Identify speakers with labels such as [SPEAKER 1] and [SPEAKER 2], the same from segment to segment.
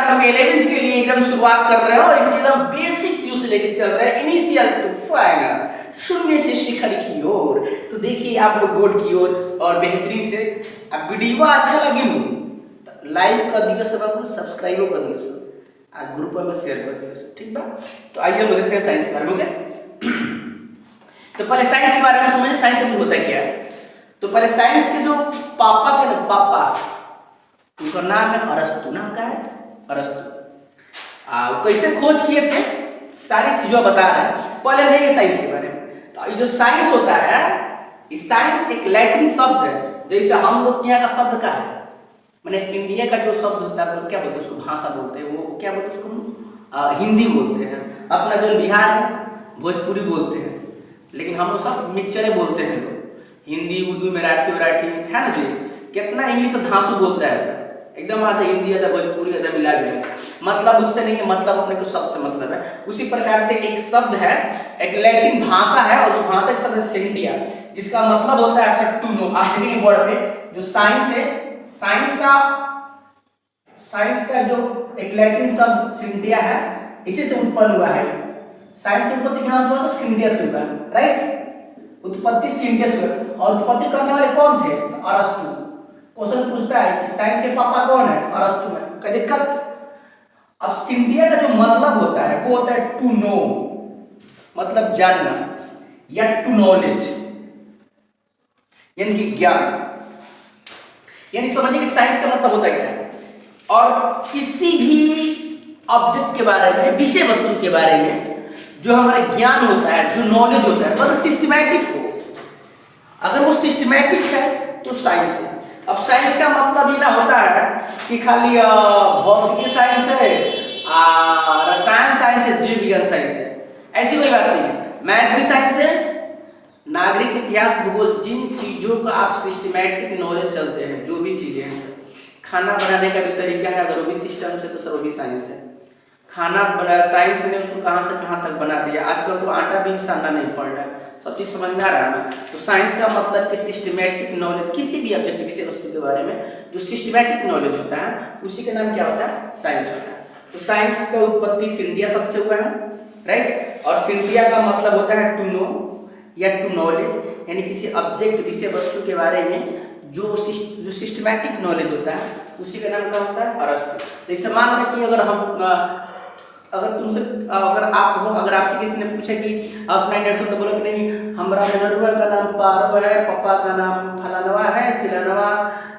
[SPEAKER 1] आप लोग 11th के लिए एकदम शुरुआत कर रहे हो, इसके एकदम बेसिक चीजों से लेके चल रहे हैं, इनिशियल टू फाइनल, शून्य से शिखर की ओर। तो देखिए आप लोग बोर्ड की ओर और बेहतरीन से। अब वीडियो अच्छा लगी तो लाइक कर दियो सब, आपको सब्सक्राइब कर दियो सब, ग्रुप में शेयर कर दियो सब, ठीक बा। तो आइए हम देखते हैं साइंस के बारे में। ओके, तो पहले साइंस के बारे में समझिए, साइंस में होता क्या है। तो पहले साइंस के जो पापा थे ना, पापा, उनका नाम है अरस्तु। नाम क्या है? अरस्तु। कैसे खोज किए थे, सारी चीजों बता रहे हैं। पहले देखेंगे साइंस के बारे में। तो ये जो साइंस होता है, इस साइंस एक लैटिन शब्द है। जैसे हम लोग यहाँ का शब्द का है, मैंने इंडिया का जो शब्द होता है क्या बोलते हैं उसको, भाषा बोलते हैं, वो क्या बोलते हैं उसको, हिंदी बोलते हैं। अपना जो बिहार है भोजपुरी बोलते हैं, लेकिन हम लोग सब मिक्सचरे बोलते हैं लोग, हिंदी उर्दू मराठी वराठी है ना जी। कितना इंग्लिश धांसू बोलता है सर, एकदम आधा हिंदी आधा भोजपुरी आधा मिला के, मतलब उससे नहीं है, मतलब अपने को शब्द से मतलब है। उसी प्रकार से एक शब्द है, एक लैटिन भाषा है, और उस भाषा का शब्द है सेंटिया, जिसका मतलब होता है टू नो। आप देखेंगे बोर्ड पे जो साइंस है, साइंस का जो एक लैटिन शब्द सिंटिया है, इसी से उत्पन्न हुआ है। साइंस की उत्पत्ति कहां से हुआ? तो सिंटिया से हुआ, राइट। उत्पत्ति सिंटिया से हुआ, और उत्पत्ति करने वाले कौन थे? तो अरस्तु। क्वेश्चन पूछता है कि साइंस के पापा कौन है? अरस्तु है। कोई दिक्कत? अब सिंटिया का जो मतलब होता है वो होता है टू नो, मतलब जानना, या टू नॉलेज यानी कि ज्ञान। यानी समझिए कि साइंस का मतलब होता है क्या है, और किसी भी ऑब्जेक्ट के बारे में, विषय वस्तु के बारे में जो हमारा ज्ञान होता है, जो नॉलेज होता है, अगर सिस्टमैटिक हो, अगर वो सिस्टमैटिक है तो साइंस है। अब साइंस का मतलब ये ना होता है कि खाली भौतिकी साइंस है, रसायन साइंस है, जीव विज्ञान साइंस है, ऐसी कोई बात नहीं है। मैथ भी साइंस है, नागरिक इतिहास भूगोल, जिन चीजों का आप सिस्टमैटिक नॉलेज चलते हैं, जो भी चीजें हैं, खाना बनाने का भी तरीका है, अगर वो भी सिस्टम से, तो सर वो भी साइंस है। खाना बना, साइंस ने उसको कहाँ से कहाँ तक बना दिया। आजकल तो आटा भी सानना नहीं पड़ रहा है, सब चीज समझ में आ रहा है ना। तो साइंस का मतलब कि सिस्टमैटिक नॉलेज, किसी भी ऑब्जेक्ट, विषय वस्तु के बारे में जो सिस्टमैटिक नॉलेज होता है, उसी का नाम क्या होता है? साइंस होता है। तो साइंस का उत्पत्ति सिंटिया शब्द से हुआ है, राइट। और सिंटिया का मतलब होता है टू नो या टू नॉलेज, यानी किसी ऑब्जेक्ट, विषय वस्तु के बारे में जो सिस्टमैटिक नॉलेज होता है, उसी का नाम क्या होता है? अरस्तु। तो इसे मान लें कि अगर आपसे किसी ने पूछा कि अपना इंट्रोडक्शन, तो बोलो कि नहीं, हमारा मेहरुआ का नाम पारो है, पापा का नाम फलानवा है, चिलानवा,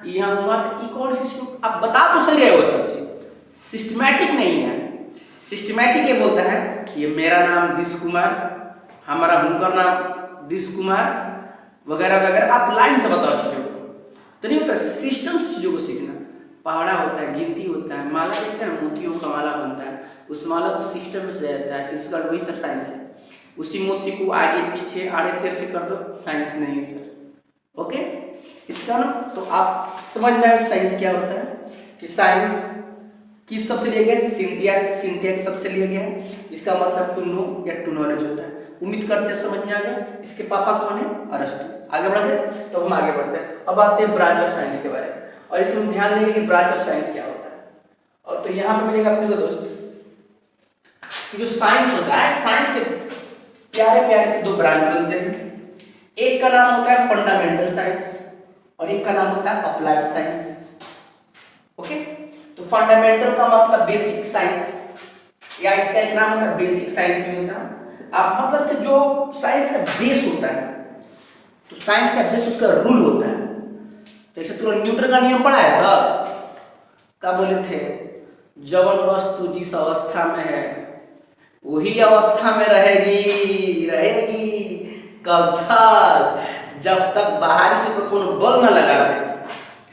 [SPEAKER 1] यहाँ हुआ, तो ये कौन सी, आप बता तो सही रहे हो, सब चीज सिस्टमैटिक नहीं है। सिस्टमैटिक ये बोलता है कि ये मेरा नाम दिश कुमार, हमारा उनका नाम दिश कुमार, वगैरह वगैरह, आप लाइन से बताओ चीजों को। तो नहीं होता सिस्टम से चीजों को सीखना। पहाड़ा होता है, गिनती होता है, माला देखते हैं, मोतियों का माला बनता है, उस माला को सिस्टम में से रहता है, इसका वही सर साइंस है। उसी मोती को आगे पीछे आड़े तेर से कर दो, साइंस नहीं है सर। ओके, इसका ना तो आप समझ में साइंस क्या होता है, कि साइंस किस सबसे लिया गया? सिंटिया सबसे लिया गया है, जिसका मतलब टू नो या टू नॉलेज होता है। उम्मीद करते हैं समझ में आ गया। इसके पापा कौन है? अरस्तु। आगे बढ़ते, तो हम आगे बढ़ते हैं। अब आते हैं ब्रांच ऑफ साइंस के बारे में, और इसमें ध्यान देंगे कि ब्रांच ऑफ साइंस क्या होता है। और तो यहाँ पे मिलेगा अपने को दोस्त कि जो साइंस होता है, साइंस के प्यारे प्यारे से दो ब्रांच बनते हैं। एक का नाम होता है फंडामेंटल साइंस, और एक का नाम होता है अप्लाइड साइंस। ओके, तो फंडामेंटल का मतलब बेसिक साइंस, या इसका एक नाम होता है बेसिक साइंस भी होता है। आप मतलब कि जो साइंस का बेस होता है, तो साइंस का बेस उसका रूल होता है। तो ऐसे तुरंत न्यूटन का नियम पढ़ा है सर, क्या बोले थे? जवन वस्तु जिस अवस्था में है वही अवस्था में रहेगी कब तक? जब तक बाहर से कोई कोनो बल न लगावे,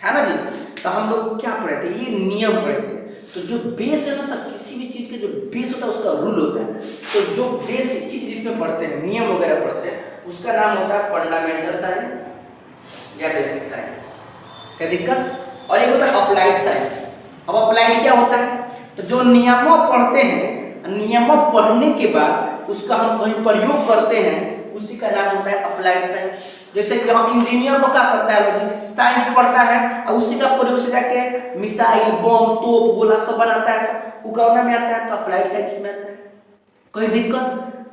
[SPEAKER 1] है ना जी। तो हम लोग क्या पढ़े थे? ये नियम पढ़े थे। तो जो बेस है ना सर, किसी भी चीज के जो बेस होता है उसका रूल होता है। तो जो बेसिक चीज जिसमें पढ़ते हैं, नियम वगैरह पढ़ते हैं, उसका नाम होता है फंडामेंटल साइंस या बेसिक साइंस। क्या दिक्कत? और एक होता है अप्लाइड साइंस। अब अप्लाइड क्या होता है? तो जो नियमों पढ़ते हैं, नियमों पढ़ने के बाद उसका हम कहीं प्रयोग करते हैं, उसी का नाम होता है अप्लाइड साइंस। जैसे कि हम इंजीनियर को क्या करता है लोग, साइंस पढ़ता है और उसी का प्रयोग से जाके मिसाइल, बम, तोप, गोला सब बनाता है, सब उगवना में आता है, तो अप्लाइड साइंस में आता है। कोई दिक्कत?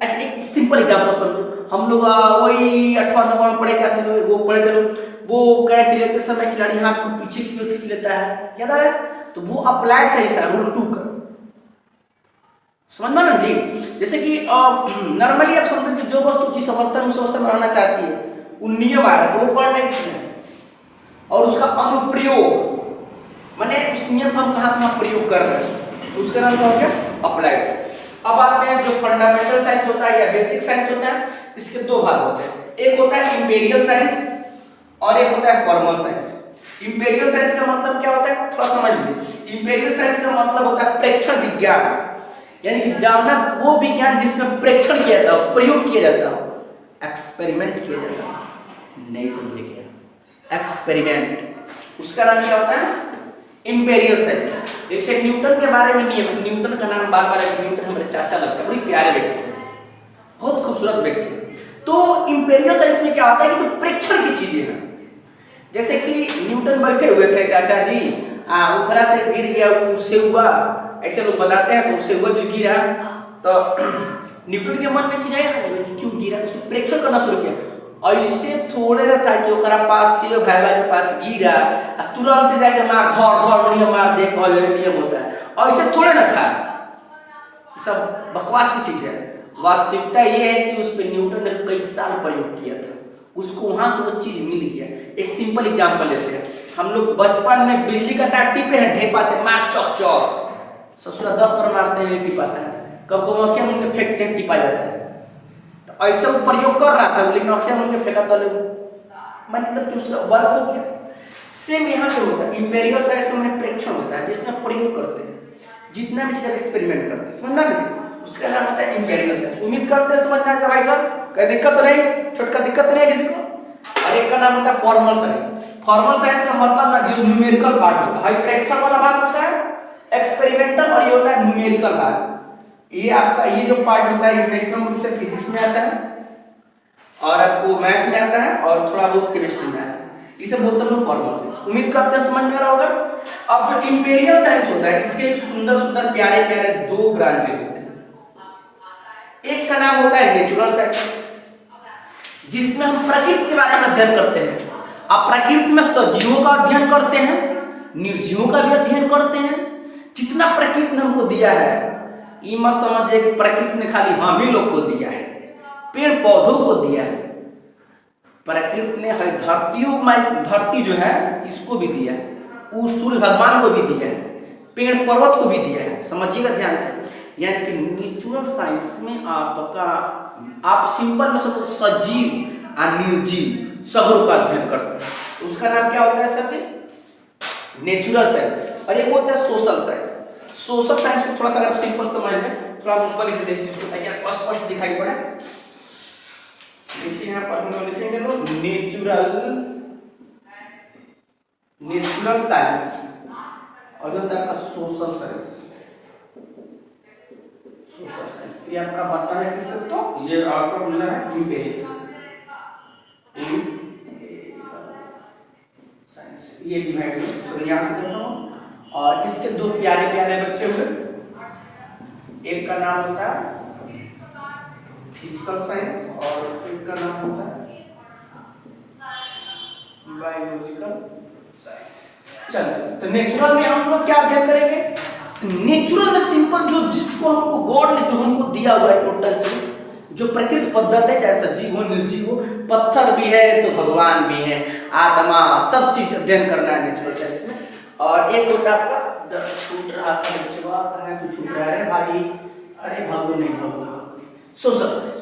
[SPEAKER 1] अच्छा एक सिंपल एग्जांपल समझो, हम लोग वही 8वां 9वां में पढ़े क्या थे, वो पढ़े थे लोग, वो कैच लेते समय खिलाड़ी हाथ को पीछे की ओर खींच लेता है, याद आ रहा है? तो वो अप्लाइड साइंस है, रूल 2 का, समझ में ना जी। जैसे कि नॉर्मली आप समझो कि जो वस्तु जिस अवस्था में उस अवस्था में रहना चाहती है, वो नियम आ रहा है, तो वो पढ़ना इसमें, और उसका अनुप्रयोग माने उस नियम का हम कहाँ प्रयोग कर रहे हैं, तो उसका नाम क्या हो गया? Applied science. अब आते हैं जो फंडामेंटल साइंस होता है या बेसिक साइंस होता है, इसके दो भाग होते हैं, एक होता है इंपीरियल साइंस और एक होता है फॉर्मल साइंस। इंपीरियल साइंस का मतलब क्या होता है, थोड़ा समझ लीजिए। इंपीरियल साइंस का मतलब होता है प्रेक्षण विज्ञान, यानी कि जानना वो विज्ञान जिसमें प्रेक्षण किया जाता हो, प्रयोग किया जाता हो, एक्सपेरिमेंट किया जाता हो। नहीं समझे क्या? एक्सपेरिमेंट, उसका नाम क्या होता है? Imperial science. जैसे न्यूटन के बारे में नियम, न्यूटन का नाम बार बार, न्यूटन हमारे चाचा लगता है, बड़ी प्यारे व्यक्ति है, बहुत खूबसूरत व्यक्ति है। तो इंपीरियल साइंस में क्या होता है कि तो प्रेक्षण की चीजें हैं, जैसे कि न्यूटन बैठे हुए थे चाचा जी, ऊपर से गिर गया, उससे हुआ, ऐसे लोग बताते हैं, तो उससे हुआ जो गिरा, तो न्यूटन के मन में चीज आई ना, क्यों गिरा, उसने प्रेक्षण करना शुरू किया। ऐसे थोड़े ना था कि ओकरा पास से भाई के पास गिरा तुरंत जाके मार धड़ नियम मार दे, नियम होता है, ऐसे थोड़े ना था, सब बकवास की चीज है। वास्तविकता ये है कि उस पे न्यूटन ने कई साल प्रयोग किया था, उसको वहां से वो चीज मिल गया। एक सिंपल एग्जांपल लेते हैं, हम लोग बचपन में बिजली का तार टिपे हैं, ढेपा से मार चौक चौक, ससुरा 10 बार मारते हैं, टिपाता है, कब को अखियां मुंह फेंकते हैं, टिपा जाता है। तो ऐसा वो प्रयोग कर रहा था, लेकिन अखियां मुंह फेंका तो मतलब कि उसका वर्क हो गया। सेम यहाँ पे होता है, इंपीरियल साइंस में प्रेक्षण होता है, जिसमें प्रयोग करते हैं, जितना भी चीज एक्सपेरिमेंट करते हैं, समझना नहीं, उसका नाम होता है इंपीरियल साइंस। उम्मीद करते हैं समझ में आ गया भाई साहब, कोई दिक्कत तो नहीं, छोटका दिक्कत तो नहीं है किसी को। और एक का नाम होता है फॉर्मल साइंस। फॉर्मल साइंस का मतलब ना जो न्यूमेरिकल पार्ट होता है, प्रेक्षण वाला भाग होता है, एक्सपेरिमेंटल, और ये होता है न्यूमेरिकल भाग। ये आपका ये जो पार्ट होता है मैक्सिमम रूप से फिजिक्स में आता है, और आपको मैथ में आता है, और थोड़ा बहुत केमिस्ट्री में आता है, इसे बोलते हैं फॉर्मल साइंस। उम्मीद करते हैं समझ में आ रहा होगा। अब जो इंपीरियल साइंस होता है, इसके सुंदर सुंदर प्यारे प्यारे 2 ब्रांचेज होते हैं। एक का नाम होता है नेचुरल साइंस, जिसमें हम प्रकृति के बारे में अध्ययन करते हैं। अब प्रकृति में सजीवों का अध्ययन करते हैं, निर्जीवों का भी अध्ययन करते हैं। जितना प्रकृति ने हमको दिया है, ये मत समझिए कि प्रकृति ने खाली हम ही लोग को दिया है, पेड़ पौधों को दिया है, प्रकृति ने हर धरती जो है इसको भी दिया है, वो सूर्य भगवान को भी दिया है, पेड़ पर्वत को भी दिया है, समझिएगा ध्यान से। यानी कि नेचुरल साइंस में आप सिंपल में सब सजीव और निर्जीव सगुण का अध्ययन करते हैं, तो उसका नाम क्या होता है सर जी? Natural science. और एक होता है सोशल साइंस। सोशल साइंस को थोड़ा सा अगर सिंपल समझ में, थोड़ा ऊपर लिख दें चीज को ताकि आपको स्पष्ट दिखाई पड़े। देखिए यहाँ पर हम लिखेंगे लोग नेचुरल साइंस, और जो होता है आपका सोशल साइंस। सोशल साइंस ये आपका बनता है किससे? तो ये आपका मिला है इंपीरियल साइंस, ये डिवाइड हो। चलो यहाँ से देखो, और इसके 2 प्यारे प्यारे बच्चे हुए, एक का नाम होता है फिजिकल साइंस और एक का नाम होता है बायोलॉजिकल साइंस। चलो तो नेचुरल में हम लोग क्या अध्ययन करेंगे? नेचुरल में सिंपल जो जिसको हमको गॉड ने जो हमको दिया हुआ है टोटल चीज, जो प्रकृति पद्धत है, चाहे सजीव हो निर्जीव हो, पत्थर भी है तो भगवान भी है, आत्मा, सब चीज अध्ययन करना है नेचुरल साइंस में। और एक होता है आपका छूट रहा था बच्चवा, कहाँ तो छूट रहा है भाई, अरे भागो नहीं भागो सोशल साइंस।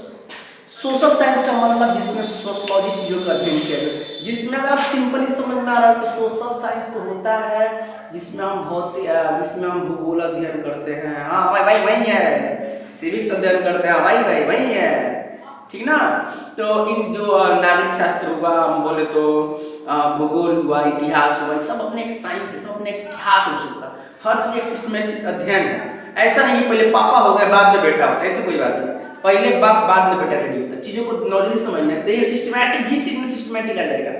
[SPEAKER 1] सोशल साइंस का मतलब जिसमें सोशलॉजी चीजों का अध्ययन किया गया, जिसमें अगर आप सिंपली समझ में आ रहा है तो सोशल साइंस तो होता है जिसमें हम भूगोल अध्ययन करते हैं, हाँ भाई वही है, सिविक्स अध्ययन करते हैं, भाई वही है, ठीक ना। तो इन जो नागरिक शास्त्र हुआ, हम बोले तो भूगोल हुआ, इतिहास हुआ, सब अपने एक साइंस है, सब अपने एक इतिहास होगा, हर चीज एक सिस्टमेटिक अध्ययन है। ऐसा नहीं पहले पापा हो गए बाद में बेटा होता है, ऐसे कोई बात नहीं, पहले बाप बाद में बेटा रेडी होता है। चीजों को नॉलेज समझना है, तो ये सिस्टमैटिक, जिस चीज में सिस्टमेटिक आ जाएगा।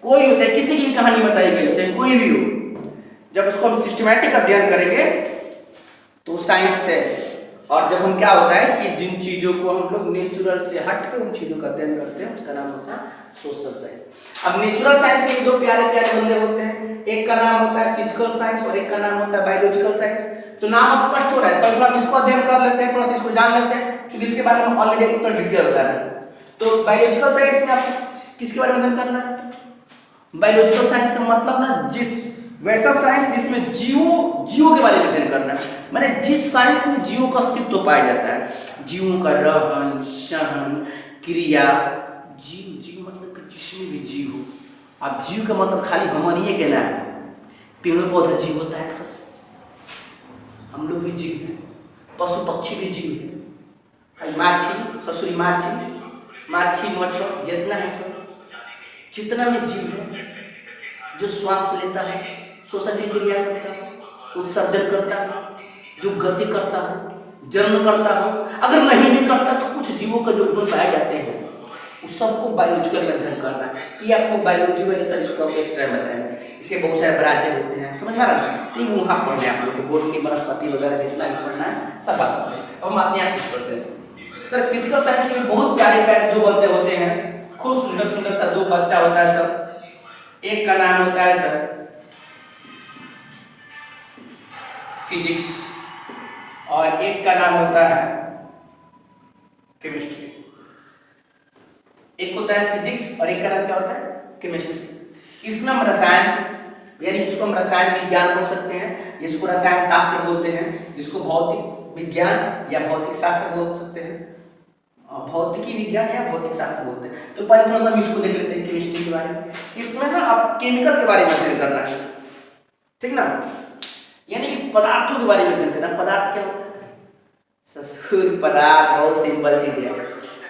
[SPEAKER 1] कोई हो, चाहे किसी की भी कहानी बताई गई हो, चाहे कोई भी हो, जब उसको हम सिस्टमेटिक अध्ययन करेंगे तो साइंस है। और जब हम क्या होता है कि जिन चीजों को हम लोग नेचुरल से हट के उन चीजों का अध्ययन करते हैं, उसका नाम होता है सोशल साइंस। अब नेचुरल साइंस के दो प्यारे प्यारे बंदे होते हैं, एक का नाम होता है फिजिकल साइंस और एक का नाम होता है बायोलॉजिकल साइंस। तो नाम स्पष्ट हो रहा है, पर थोड़ा इसको अध्ययन कर लेते हैं, थोड़ा सा इसको जान लेते हैं, क्योंकि इसके बारे में ऑलरेडी आपको डिटेल बता रहा है। तो बायोलॉजिकल साइंस में आपको किसके बारे में अध्ययन करना है? बायोलॉजिकल साइंस का मतलब ना जिस वैसा साइंस जिसमें जीवों के बारे में अध्ययन करना है, माने जिस साइंस में जीवों का अस्तित्व पाया जाता है, जीवों का रहन सहन क्रिया। जीव मतलब कि जिसमें भी जीव हो। अब जीव का मतलब खाली हम नहीं है कहना है, पेड़ों पौधा जीव होता है, सब हम लोग भी जीव है, पशु पक्षी भी जीव है, माछी ससुरी माछी मच्छर जितना है सब जितना में जीव है, जो श्वास लेता है, श्वसन की क्रिया करता है, उत्सर्जन करता है, जो गति करता है, जन्म करता है, अगर नहीं भी करता तो कुछ जीवों का जो गुण पाए जाते हैं, उस सबको बायोलॉजिकल अध्ययन करना है। ये आपको बायोलॉजी वजह से इसको आपको एक्स्ट्रा बताएंगे। इसके बहुत सारे ब्रांचेज होते हैं, समझ आ रहा है? तो ये वहाँ पढ़ना है आप लोग को, बोटनी वनस्पति वगैरह जितना भी पढ़ना है सब बात पढ़ना है। अब हम आते हैं physical science. Sir physical science में बहुत प्यारे प्यारे दो बंदे होते हैं, खूब सुंदर सुंदर सा दो बच्चा होता है सर। एक का नाम होता है सर फिजिक्स और एक का नाम होता है केमिस्ट्री। एक होता है फिजिक्स और एक का नाम क्या होता है? केमिस्ट्री। इसमें हम रसायन यानी इसको हम रसायन विज्ञान बोल सकते हैं, इसको रसायन शास्त्र बोलते हैं, इसको भौतिक विज्ञान या भौतिक शास्त्र बोल सकते हैं, भौतिकी विज्ञान या भौतिक शास्त्र बोलते हैं। तो पहले थोड़ा सा इसको देख लेते हैं केमिस्ट्री के बारे में। इसमें ना आप केमिकल के बारे में अध्ययन करना है, ठीक ना, यानी कि पदार्थों के बारे में अध्ययन करना। पदार्थ क्या होता है? ससुर पदार्थ बहुत सिंपल चीज है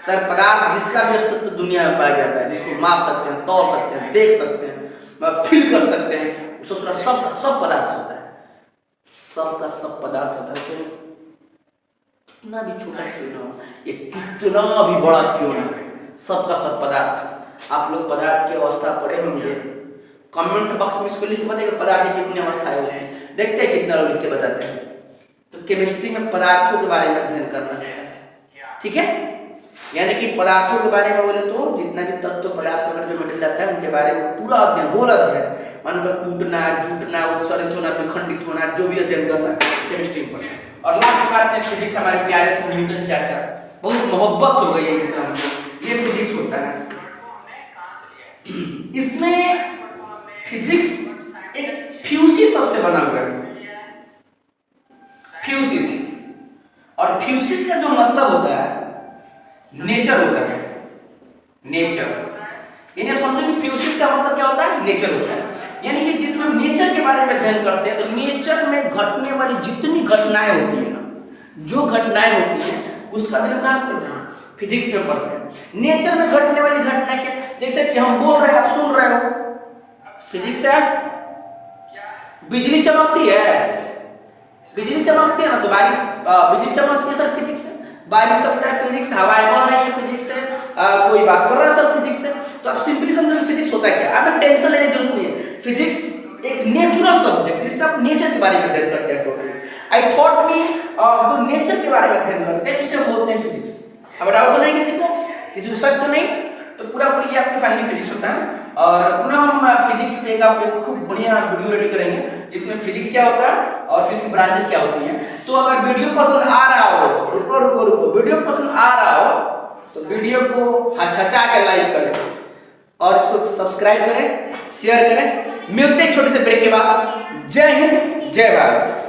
[SPEAKER 1] सर। पदार्थ जिसका भी अस्तित्व दुनिया में पाया जाता है, जिसको माप सकते हैं, तौल सकते हैं, देख सकते हैं, फील कर सकते हैं, उसका सब पदार्थ होता है, सब का सब पदार्थ होता है। कितना भी छोटा क्यों ना हो, ये कितना भी बड़ा क्यों ना हो, सबका सब पदार्थ। आप लोग पदार्थ की अवस्था पढ़े होंगे, कमेंट बॉक्स में इसको लिख के बताइए पदार्थ की कितनी अवस्थाएं होती हैं, देखते हैं कितना लोग लिख के बताते हैं। तो केमिस्ट्री में पदार्थों के बारे में अध्ययन करना है, ठीक है, यानी कि पदार्थों के बारे में बोले तो जितना भी तत्व पदार्थ अगर जो मटेरियल आता है उनके बारे में पूरा अध्ययन, होल अध्ययन, मान लो टूटना, जुटना, उत्सर्जित होना, विखंडित होना, जो भी अध्ययन करना है केमिस्ट्री में पढ़ना है। और लास्ट बात है फिजिक्स, हमारे प्यारे से न्यूटन चाचा, बहुत मोहब्बत हो गई है इसका हमको। ये फिजिक्स होता है, इसमें फिजिक्स एक फ्यूसिस शब्द से बना हुआ है, फ्यूसिस। और फ्यूसिस का जो मतलब होता है नेचर होता है, नेचर। यानी आप समझो कि फ्यूसिस का मतलब क्या होता है? नेचर होता है। यानी कि जिसमें हम नेचर के बारे में अध्ययन करते हैं, तो नेचर में घटने वाली जितनी घटनाएं होती है ना, जो घटनाएं होती हैं उसका अध्ययन कहाँ करते हैं? फिजिक्स में पढ़ते हैं। नेचर में घटने वाली घटना क्या, जैसे कि हम बोल रहे हैं, आप सुन रहे हो, फिजिक्स है। बिजली चमकती है, बिजली चमकती है ना, तो बारिश, बिजली चमकती है सर, फिजिक्स है। बारिश चलता है, फिजिक्स। हवाएं बह रही है, फिजिक्स है। कोई बात कर रहा है, सब फिजिक्स है। तो आप सिंपली समझो फिजिक्स होता है क्या, आपको टेंशन लेने की जरूरत नहीं है। फिजिक्स एक नेचुरल सब्जेक्ट जिसमें आप नेचर के बारे में अध्ययन करते हैं टोटली। आई थॉट मी जो नेचर के बारे में अध्ययन करते हैं उसे हम बोलते हैं फिजिक्स। अब डाउट तो नहीं किसी को शक तो नहीं, तो पूरा पूरी ये आपकी फाइनली फिजिक्स होता है। और पुनः हम फिजिक्स पे एक खूब बढ़िया वीडियो रेडी करेंगे जिसमें फिजिक्स क्या होता है और फिजिक्स की ब्रांचेस क्या होती हैं। तो अगर वीडियो पसंद आ रहा हो, रुको, वीडियो पसंद आ रहा हो तो वीडियो को हचहचा के लाइक करें और इसको सब्सक्राइब करें, शेयर करें। मिलते हैं छोटे से ब्रेक के बाद। जय हिंद, जय भारत।